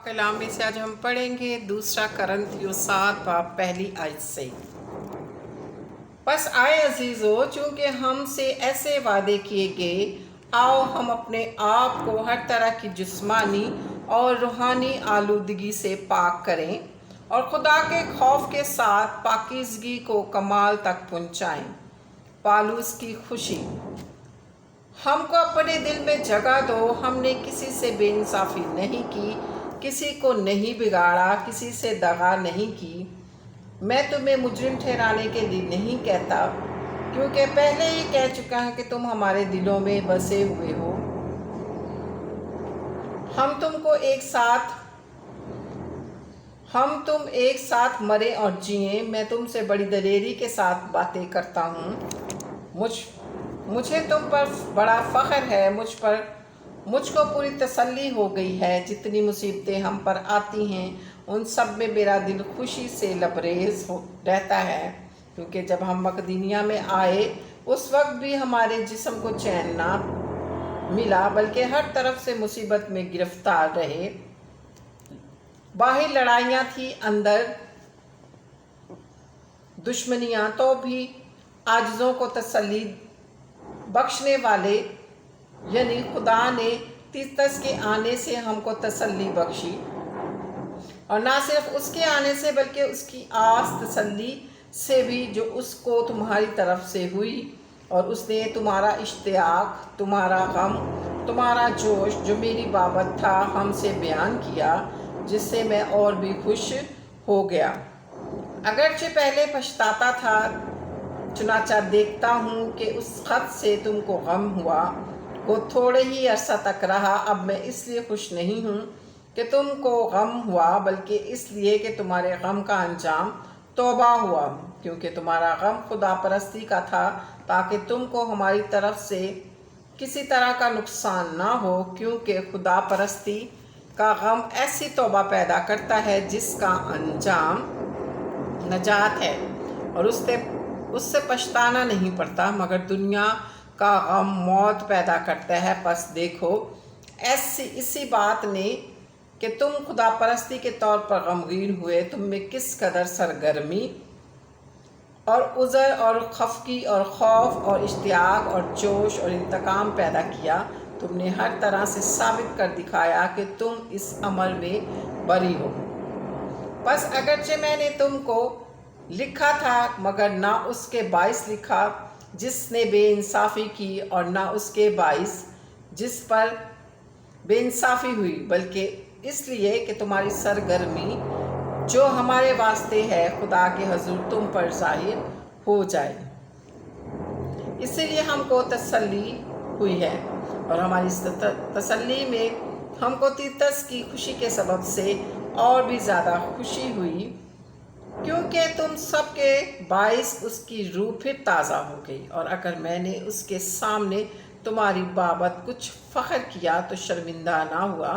कलाम में से आज हम पढ़ेंगे दूसरा करंथियों 7 बाब पहली आयत से। बस आए अजीज़ों, चूँकि हमसे ऐसे वादे किए गए, आओ हम अपने आप को हर तरह की जिस्मानी और रूहानी आलूदगी से पाक करें और खुदा के खौफ के साथ पाकीज़गी को कमाल तक पहुँचाएँ। पालूस की खुशी। हमको अपने दिल में जगह दो। हमने किसी से बेइंसाफ़ी नहीं की, किसी को नहीं बिगाड़ा, किसी से दगा नहीं की। मैं तुम्हें मुजरिम ठहराने के लिए नहीं कहता, क्योंकि पहले ही कह चुका है कि तुम हमारे दिलों में बसे हुए हो। तुम एक साथ मरे और जिए। मैं तुमसे बड़ी दलेरी के साथ बातें करता हूँ। मुझे तुम पर बड़ा फ़ख्र है। मुझको पूरी तसल्ली हो गई है। जितनी मुसीबतें हम पर आती हैं, उन सब में मेरा दिल खुशी से लबरेज रहता है, क्योंकि जब हम मकदूनिया में आए उस वक्त भी हमारे जिस्म को चैन ना मिला, बल्कि हर तरफ से मुसीबत में गिरफ्तार रहे। बाहर लड़ाइयाँ थी, अंदर दुश्मनियाँ, तो भी आजिज़ों को तसल्ली बख्शने वाले यानी खुदा ने तीतस के आने से हमको तसल्ली बख्शी, और ना सिर्फ उसके आने से बल्कि उसकी आस तसल्ली से भी जो उसको तुम्हारी तरफ से हुई, और उसने तुम्हारा इश्तियाक, तुम्हारा गम, तुम्हारा जोश जो मेरी बाबत था हमसे बयान किया, जिससे मैं और भी खुश हो गया। अगरचे पहले पछताता था, चुनाचा देखता हूँ कि उस ख़त से तुमको गम हुआ, वो थोड़े ही अरसा तक रहा। अब मैं इसलिए खुश नहीं हूँ कि तुमको गम हुआ, बल्कि इसलिए कि तुम्हारे गम का अंजाम तौबा हुआ, क्योंकि तुम्हारा गम खुदा परस्ती का था, ताकि तुमको हमारी तरफ से किसी तरह का नुकसान ना हो, क्योंकि खुदा परस्ती का गम ऐसी तौबा पैदा करता है जिसका अंजाम नजात है, और उससे पछताना नहीं पड़ता, मगर दुनिया का गम मौत पैदा करता है। बस देखो, इसी बात ने कि तुम खुदा परस्ती के तौर पर गमगीन हुए, तुम में किस कदर सरगर्मी और उज़र और खफकी और खौफ और इश्तियाक और जोश और इंतकाम पैदा किया। तुमने हर तरह से साबित कर दिखाया कि तुम इस अमल में बरी हो। बस अगरचे मैंने तुमको लिखा था, मगर ना उसके बाइस लिखा जिसने बेइंसाफ़ी की, और ना उसके बाइस जिस पर बेइंसाफ़ी हुई, बल्कि इसलिए कि तुम्हारी सरगर्मी जो हमारे वास्ते है खुदा के हजूर तुम पर ज़ाहिर हो जाए। इसीलिए हमको तसल्ली हुई है, और हमारी इस तसल्ली में हमको तीतस की खुशी के सबब से और भी ज़्यादा खुशी हुई, क्योंकि तुम सबके बाइस उसकी रूह फिर ताज़ा हो गई। और अगर मैंने उसके सामने तुम्हारी बाबत कुछ फ़ख्र किया तो शर्मिंदा ना हुआ,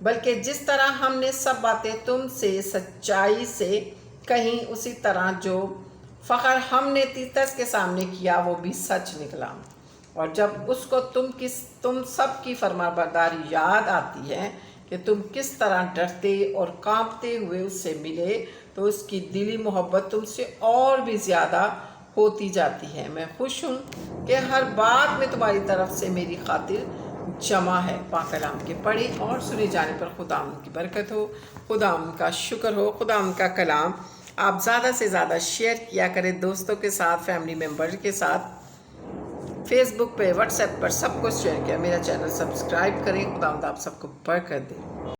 बल्कि जिस तरह हमने सब बातें तुमसे सच्चाई से कहीं, उसी तरह जो फ़ख्र हमने तीतस के सामने किया वो भी सच निकला। और जब उसको तुम सब की फरमाबरदारी याद आती है कि तुम किस तरह डरते और कांपते हुए उससे मिले, तो उसकी दिली मोहब्बत तुमसे और भी ज़्यादा होती जाती है। मैं खुश हूँ कि हर बात में तुम्हारी तरफ से मेरी खातिर जमा है। पाक कलाम के पढ़े और सुने जाने पर खुदावंद की बरकत हो, खुदावंद का शुक्र हो। खुदावंद का कलाम आप ज़्यादा से ज़्यादा शेयर किया करें दोस्तों के साथ, फैमिली मेम्बर के साथ, फेसबुक पे, व्हाट्सएप पर, सबको शेयर किया। मेरा चैनल सब्सक्राइब करें। खुदावंद आप सबको बरकत दे।